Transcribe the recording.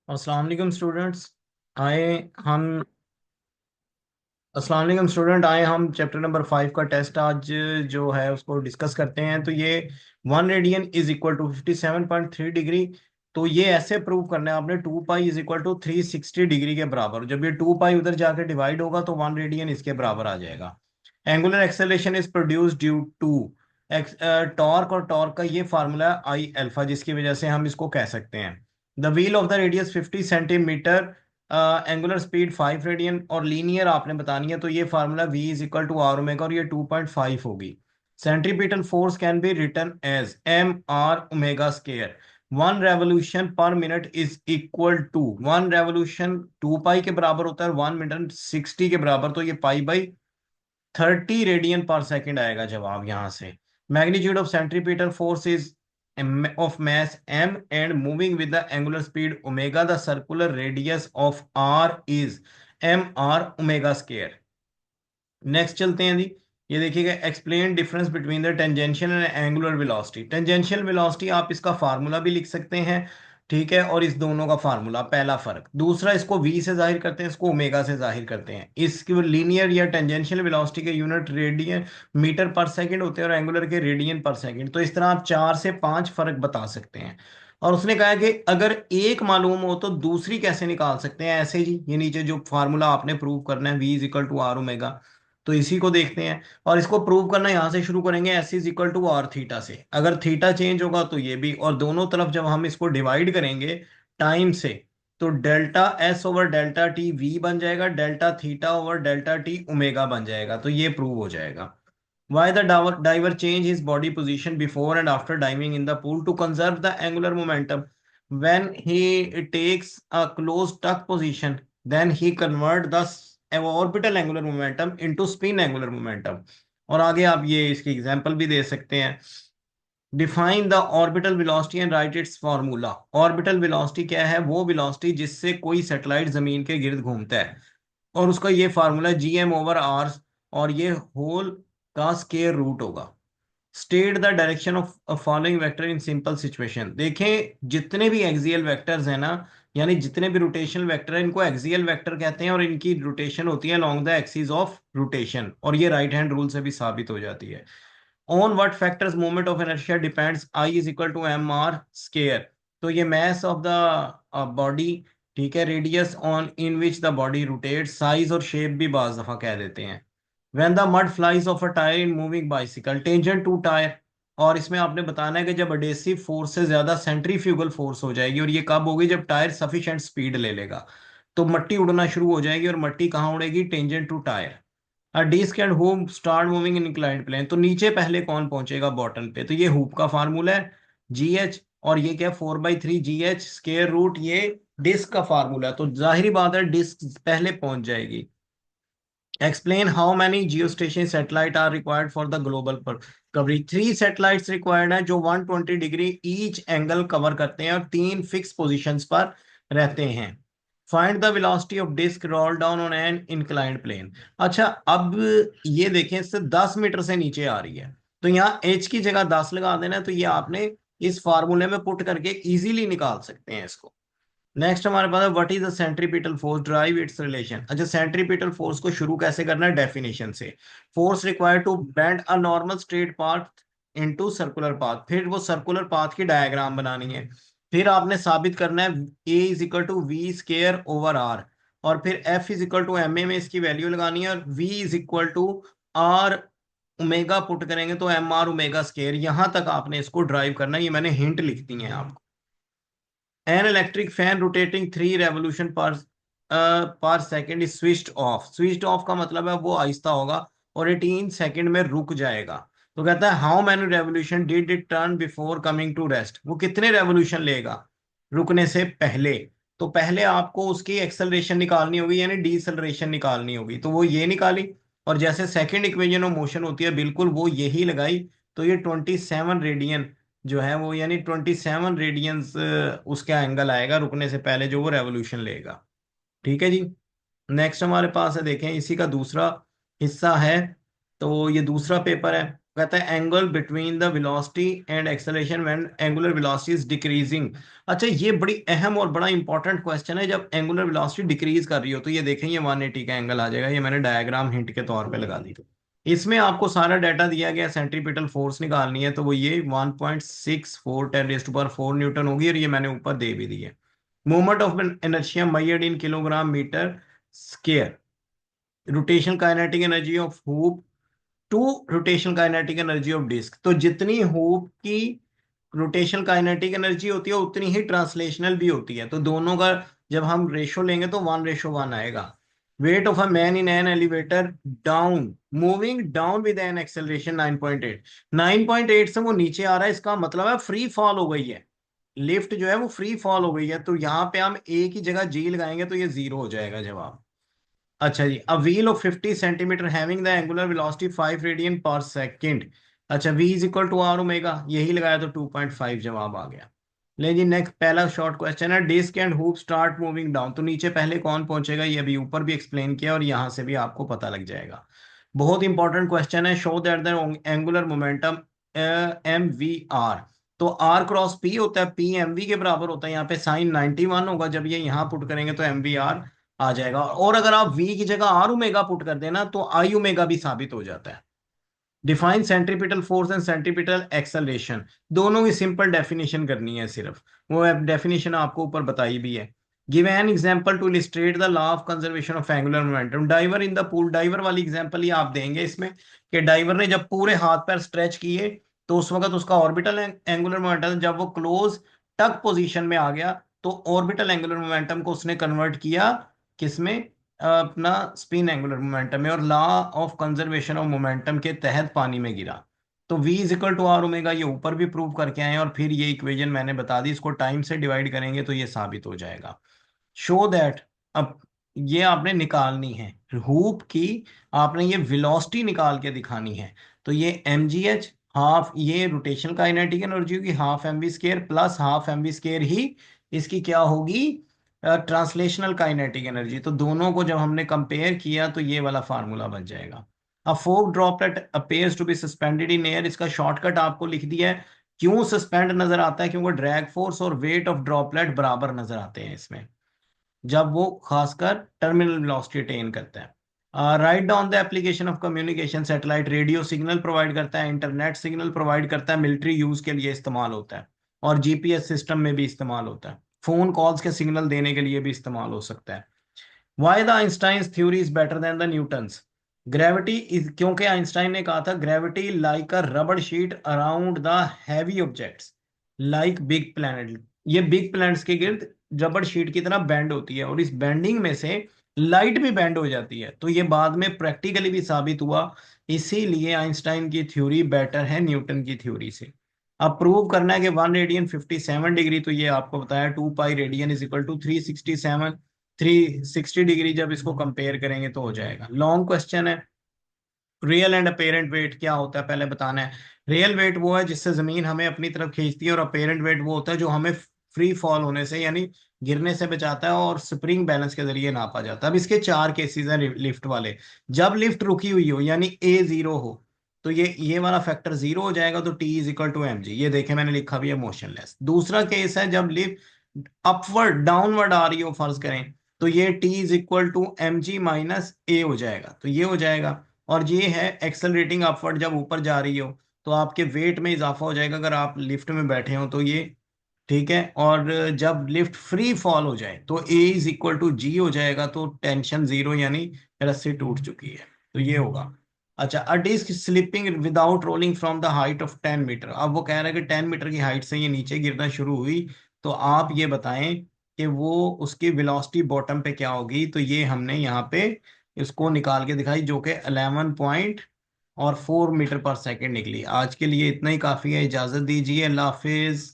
अस्सलाम वालेकुम स्टूडेंट्स। आए हम अस्सलाम वालेकुम स्टूडेंट, आए हम चैप्टर नंबर 5 का टेस्ट आज जो है उसको डिस्कस करते हैं। तो ये 1 radian is equal to 57.3 degree. तो ये ऐसे प्रूव करना है आपने, 2 pi is equal to 360 degree के बराबर। जब ये 2 पाई उधर जाके डिवाइड होगा तो 1 रेडियन इसके बराबर आ जाएगा। Angular acceleration is produce due to torque, और टॉर्क का ये फार्मूला आई अल्फा, जिसकी वजह से हम इसको कह सकते हैं the wheel of the radius 50 centimetre, angular speed 5 radian, और लीनियर आपने बतानी है। तो ये formula v is equal to R omega, और ये 2.5 होगी। Centripetal force can be written as mr omega square. 1 revolution per minute is equal to 1 revolution 2 pi के बराबर होता है, 1 मिनट 60 के बराबर, तो ये पाई/30 रेडियन पर सेकेंड आएगा जवाब यहाँ से। Magnitude of centripetal force is of mass m and moving with the angular speed omega, the circular radius of r is mr omega square। Next चलते हैं जी। ये देखिएगा, explain difference between the tangential and angular velocity. Tangential velocity आप इसका formula भी लिख सकते हैं, ठीक है, और इस दोनों का फार्मूला पहला फर्क। दूसरा, इसको v से जाहिर करते हैं, इसको ओमेगा से जाहिर करते हैं। इसकी लीनियर या टेंजेंशियल वेलोसिटी के यूनिट रेडियन मीटर पर सेकंड होते हैं और एंगुलर के रेडियन पर सेकंड। तो इस तरह आप 4 से 5 फर्क बता सकते हैं। और उसने कहा है कि अगर एक मालूम हो तो दूसरी कैसे निकाल सकते हैं, ऐसे जी। ये नीचे जो फार्मूला आपने प्रूव करना है, v is equal to R omega, तो इसी को देखते हैं। और इसको प्रूव करना यहां से शुरू करेंगे, S is equal to R theta से। अगर थीटा चेंज होगा तो ये भी, और दोनों तरफ जब हम इसको डिवाइड करेंगे टाइम से, तो delta S over delta T V बन जाएगा, delta theta over delta T omega बन जाएगा। तो ये प्रूव हो जाएगा। Why the diver change his body position before and after diving in the pool to conserve the angular momentum? When he takes a closed tuck position, then he convert the orbital angular momentum into spin angular momentum। और आगे आप ये इसकी example भी दे सकते हैं। Define the orbital velocity and right it's formula. Orbital velocity क्या है? वो वेलोसिटी जिससे कोई सैटेलाइट जमीन के गिर्द घूमता है, और उसका ये फार्मूला gm/r, और ये होल का स्केयर रूट होगा। State the direction of following vector in simple situation. देखें, जितने भी एक्सियल वेक्टर्स हैं ना, यानी जितने भी रोटेशनल वेक्टर हैं, इनको एक्सियल वेक्टर कहते हैं, और इनकी रोटेशन होती है along the axis of rotation, और ये राइट हैंड रूल से भी साबित हो जाती है। On what factors moment of inertia depends, I is equal to M R square. तो ये मैस ऑफ द बॉडी, ठीक है, radius on in which the body rotate, size और शेप भी बाज दफा कह देते हैं। When the mud flies off a tyre in moving bicycle, tangent to tyre. और इसमें आपने बताना है कि जब एडेसिव फोर्स से ज्यादा सेंट्रीफ्यूगल फोर्स हो जाएगी, और ये कब होगी? जब टायर सफिशिएंट स्पीड ले लेगा, तो मट्टी उड़ना शुरू हो जाएगी। और मट्टी कहाँ उड़ेगी? Tangent to tyre. A disc and hoop start moving in inclined plane, तो नीचे पहले कौन पहुंचेगा? बॉटम पे। तो ये हुप का फार्मूला है, जी एच, और ये क्या? 4/3 GH स्केयर रूट, ये डिस्क का फार्मूला है। तो जाहिर बात है डिस्क पहले पहुंच जाएगी। Explain how many geo station satellite are required for the global per coverage. 3 satellites required है जो 120 डिग्री ईच एंगल कवर करते हैं और 3 फिक्स पोजिशन पर रहते हैं। Find the velocity of disc roll down on an inclined plane. अच्छा, अब ये देखें, इससे 10 मीटर से नीचे आ रही है, तो यहाँ एच की जगह 10 लगा देना। तो ये आपने इस फार्मूले में पुट करके इजीली निकाल सकते हैं इसको। नेक्स्ट हमारे पास है, what is the centripetal force, drive its relation. अच्छा, सेंट्रीपिटल फोर्स को शुरू कैसे करना है? डेफिनेशन से। Force required to bend a normal straight path into circular path. फिर वो सर्कुलर पाथ की डायग्राम बनानी है। फिर आपने साबित करना है A is equal to V square over R, और फिर F is equal to M A में इसकी वैल्यू लगानी है, और V is equal to R omega put करेंगे तो एम आर ओमेगा स्केयर। यहां तक आपने इसको ड्राइव करना है, ये मैंने हिंट लिख दी है आपको। An electric fan rotating 3 revolution per second is switched off. Switched off का मतलब है वो आहिस्ता होगा और 18 सेकेंड में रुक जाएगा। तो कहता है how many revolution did it turn before coming to rest. वो कितने रेवोल्यूशन लेगा रुकने से पहले? तो पहले आपको उसकी एक्सेलरेशन निकालनी होगी, यानी डीसेलरेशन निकालनी होगी, तो वो ये निकाली। और जैसे सेकंड इक्वेशन ऑफ मोशन होती है, बिल्कुल वो यही लगाई। तो ये 27 रेडियन जो है वो, यानी 27 रेडियंस उसका एंगल आएगा रुकने से पहले, जो वो रेवोल्यूशन लेगा। ठीक है जी। नेक्स्ट हमारे पास है, देखें, इसी का दूसरा हिस्सा है। तो ये दूसरा पेपर है, कहता है angle between the velocity and acceleration when angular velocity is decreasing. अच्छा, ये बड़ी अहम और बड़ा इंपॉर्टेंट क्वेश्चन है। जब एंगुलर वेलोसिटी डिक्रीज कर रही हो तो ये देखें, ये 180 का एंगल आ जाएगा। ये मैंने डायग्राम हिंट के तौर पे लगा दी। इसमें आपको सारा डाटा दिया गया, सेंट्रीपिटल फोर्स निकालनी है, तो वो ये 1.64 10⁴ न्यूटन होगी, और ये मैंने ऊपर दे भी दी है। Moment of inertia measured in kilogram metre square, rotational kinetic energy of hoop to rotational kinetic energy of disc. तो जितनी हूप की रोटेशनल काइनेटिक एनर्जी होती है उतनी ही ट्रांसलेशनल भी होती है, तो दोनों का जब हम रेशो लेंगे तो 1:1 आएगा। Weight of a man in an elevator down, moving down with an acceleration 9.8, 9.8 से वो नीचे आ रहा है, इसका मतलब है फ्री फॉल हो गई है। लिफ्ट जो है वो फ्री फॉल हो गई है, तो यहां पे हम एक ही जगह जी लगाएंगे तो ये 0 हो जाएगा जवाब। अच्छा जी, a wheel of 50 centimetre having the angular velocity 5 radian per second. अच्छा, v is equal to R omega, यही लगाया तो 2.5 जवाब आ गया। ले जी, नेक्स्ट पहला शॉर्ट क्वेश्चन है, disc and hoop start moving down. तो नीचे पहले कौन पहुंचेगा, ये अभी ऊपर भी एक्सप्लेन किया और यहां से भी आपको पता लग जाएगा। बहुत इंपॉर्टेंट क्वेश्चन है। Show that the angular momentum M V R, तो आर क्रॉस पी होता है, पी एम वी के बराबर होता है। यहाँ पे साइन 91 होगा, जब ये यहाँ पुट करेंगे तो एम वी आर आ जाएगा। और अगर आप v की जगह आर ओमेगा पुट कर देना तो आई ओमेगा भी साबित हो जाता है। Define centripetal force and centripetal acceleration, दोनों की सिंपल डेफिनेशन करनी है सिर्फ, वो डेफिनेशन आपको ऊपर बताई भी है। Give an example to illustrate the law of conservation of angular momentum. Diver in the pool, diver वाली एग्जांपल ही आप देंगे इसमें, कि डाइवर ने जब पूरे हाथ पैर स्ट्रेच किए तो उस वक्त उसका ऑर्बिटल एंगुलर मोमेंटम, जब वो क्लोज टक पोजीशन में आ गया तो ऑर्बिटल एंगुलर मोमेंटम को उसने कन्वर्ट किया किसमें, अपना स्पिन एंगुलर मोमेंटम में, और law of conservation of momentum के तहत पानी में गिरा। तो v is equal to R omega, ये ऊपर भी प्रूव करके आए हैं, और फिर ये इक्वेशन मैंने बता दी, इसको टाइम से डिवाइड करेंगे तो ये साबित हो जाएगा। शो दैट, अब ये आपने निकालनी है हूप की, आपने ये वेलोसिटी निकाल के दिखानी है। तो ये एम जी एच हाफ, ये रोटेशनल काइनेटिक एनर्जी होगी half M V square, plus half M V square ही इसकी क्या होगी, ट्रांसलेशनल काइनेटिक एनर्जी। तो दोनों को जब हमने कंपेयर किया तो ये वाला फार्मूला बन जाएगा। A fog droplet appears to be suspended in air, इसका शॉर्टकट आपको लिख दिया है। क्यों सस्पेंड नजर आता है, क्योंकि ड्रैग फोर्स और वेट ऑफ ड्रॉपलेट बराबर नजर आते हैं इसमें, जब वो खासकर टर्मिनल वेलोसिटी अटेन करता है। Write down the application of communication satellite, radio signal provide करता है, इंटरनेट सिग्नल प्रोवाइड करता है, मिलिट्री यूज के लिए इस्तेमाल होता है, और जीपीएस सिस्टम में भी इस्तेमाल होता है, फोन कॉल्स के सिग्नल देने के लिए भी इस्तेमाल हो सकता है। Why the Einstein's theory is better than the Newton's, gravity is, क्योंकि आइंस्टाइन ने कहा था ग्रेविटी लाइक अ रबड़ sheet around the heavy objects like big planet, ये बिग प्लैनेट्स के गिर्द रबड़ शीट की तरह बैंड होती है, और इस बैंडिंग में से लाइट भी बैंड हो जाती है। तो ये बाद में प्रैक्टिकली भी साबित हुआ, इसीलिए आइंस्टाइन की थ्योरी बेटर है न्यूटन की थ्योरी से। अब प्रूव करना है कि 1 रेडियन 57 डिग्री, तो ये आपको बताया 2 pi radian is equal to 360 degree, जब इसको कंपेयर करेंगे तो हो जाएगा। लॉन्ग क्वेश्चन है। रियल एंड अपेरेंट वेट क्या होता है पहले बताना है। रियल वेट वो है जिससे जमीन हमें अपनी तरफ खींचती है, और अपेरेंट वेट वो होता है जो हमें फ्री फॉल होने से यानी गिरने से बचाता है, और स्प्रिंग बैलेंस के जरिए नापा जाता है। अब इसके 4 केसेस हैं लिफ्ट वाले। जब लिफ्ट रुकी हुई हो यानी ए 0 हो तो ये वाला फैक्टर 0 हो जाएगा, तो T is equal to M G, ये देखे मैंने लिखा भी है मोशनलेस। दूसरा केस है जब लिफ्ट अपवर्ड डाउनवर्ड आ रही हो फर्ज करें, तो ये T is equal to M G minus A हो जाएगा, तो ये हो जाएगा। और ये है एक्सेलरेटिंग अपवर्ड, जब ऊपर जा रही हो तो आपके वेट में इजाफा हो जाएगा अगर आप लिफ्ट में बैठे हो तो ये, ठीक है। और जब लिफ्ट फ्री फॉल हो जाए तो ए इज इक्वल टू जी हो जाएगा, तो टेंशन 0 यानी रस्सी टूट चुकी है, तो ये होगा। अच्छा, a disc slipping without rolling from the height of 10 metre, अब वो कह रहा है कि 10 मीटर की हाइट से ये नीचे गिरना शुरू हुई, तो आप ये बताएं कि वो उसकी वेलोसिटी बॉटम पे क्या होगी। तो ये हमने यहाँ पे इसको निकाल के दिखाई, जो कि 11.4 मीटर पर सेकेंड निकली। आज के लिए इतना ही काफी है, इजाजत दीजिए, अल्लाह हाफिज।